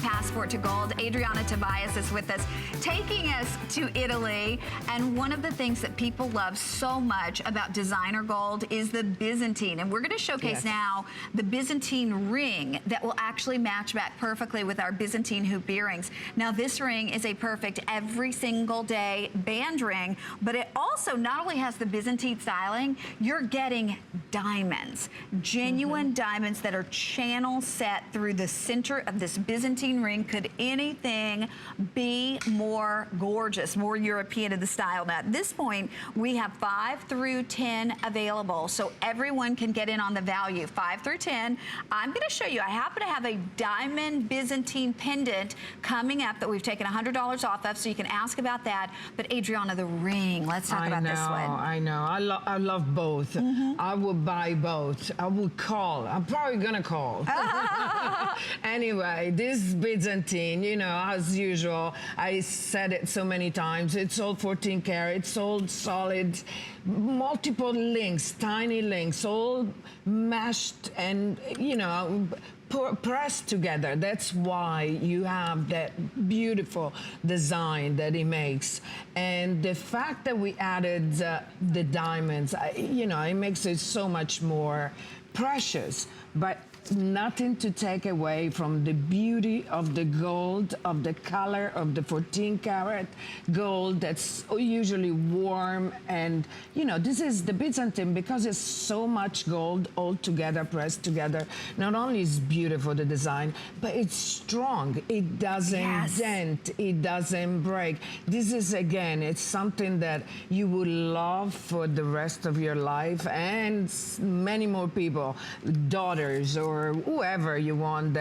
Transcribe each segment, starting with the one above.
Passport to Gold. Adriana Tobias is with us, taking us to Italy. And one of the things that people love so much about designer gold is the Byzantine. And we're going to showcase now the Byzantine ring that will actually match back perfectly with our Byzantine hoop earrings. Now, this ring is a perfect every single day band ring, but it also not only has the Byzantine styling, you're getting diamonds, genuine diamonds that are channel set through the center of this Byzantine ring. Could anything be more gorgeous, more European in the style? Now, at this point, we have 5 through 10 available, so everyone can get in on the value. 5 through 10. I'm going to show you, I happen to have a diamond Byzantine pendant coming up that we've taken $100 off of, so you can ask about that. But Adriana, the ring, let's talk about this one. I know. I love both. I would buy both. I would call. I'm probably going to call. Anyway, this Byzantine, you know, as usual, I said it so many times, it's all 14 karat, it's all solid, multiple links, tiny links, all mashed and, you know, pressed together. That's why you have that beautiful design that it makes. And the fact that we added the diamonds, you know, it makes it so much more precious. But nothing to take away from the beauty of the gold, of the color of the 14 karat gold that's usually warm. And, you know, this is the Byzantine, because it's so much gold all together, pressed together. Not only is beautiful, the design, but it's strong. It doesn't dent, it doesn't break. This is, again, it's something that you would love for the rest of your life, and many more people, daughters or whoever you want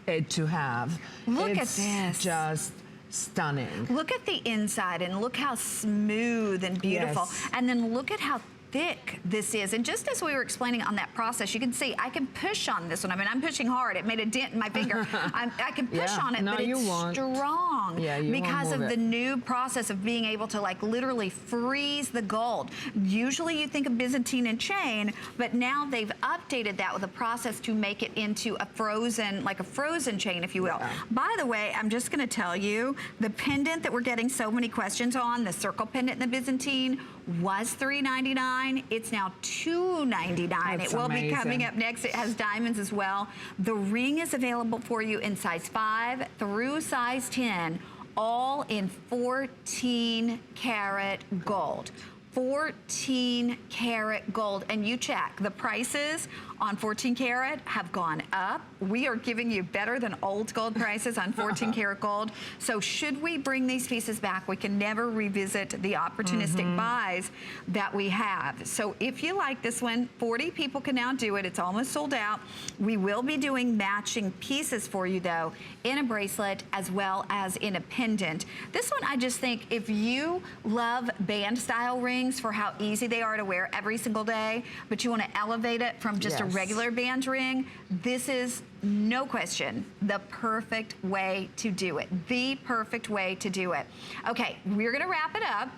it to have. Look at this. It's just stunning. Look at the inside and look how smooth and beautiful. And then look at how thick this is. And just as we were explaining on that process, you can see I can push on this one. I mean, I'm pushing hard. It made a dent in my finger. I can push on it, but it's strong because of the new process of being able to like literally freeze the gold. Usually you think of Byzantine and chain, but now they've updated that with a process to make it into a frozen, like a frozen chain, if you will. By the way, I'm just going to tell you, the pendant that we're getting so many questions on, the circle pendant in the Byzantine, was $3.99. It's now $2.99. It will be coming up next. It has diamonds as well. The ring is available for you in size 5 through size 10, all in 14 karat gold. 14 karat gold. And you check, the prices on 14 karat have gone up. We are giving you better than old gold prices on 14 karat gold. So should we bring these pieces back, we can never revisit the opportunistic buys that we have. So if you like this one, 40 people can now do it. It's almost sold out. We will be doing matching pieces for you though, in a bracelet as well as in a pendant. This one, I just think if you love band style rings for how easy they are to wear every single day, but you want to elevate it from just a regular band ring, this is no question the perfect way to do it. The perfect way to do it. Okay, we're going to wrap it up.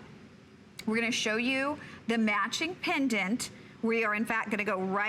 We're going to show you the matching pendant. We are in fact going to go right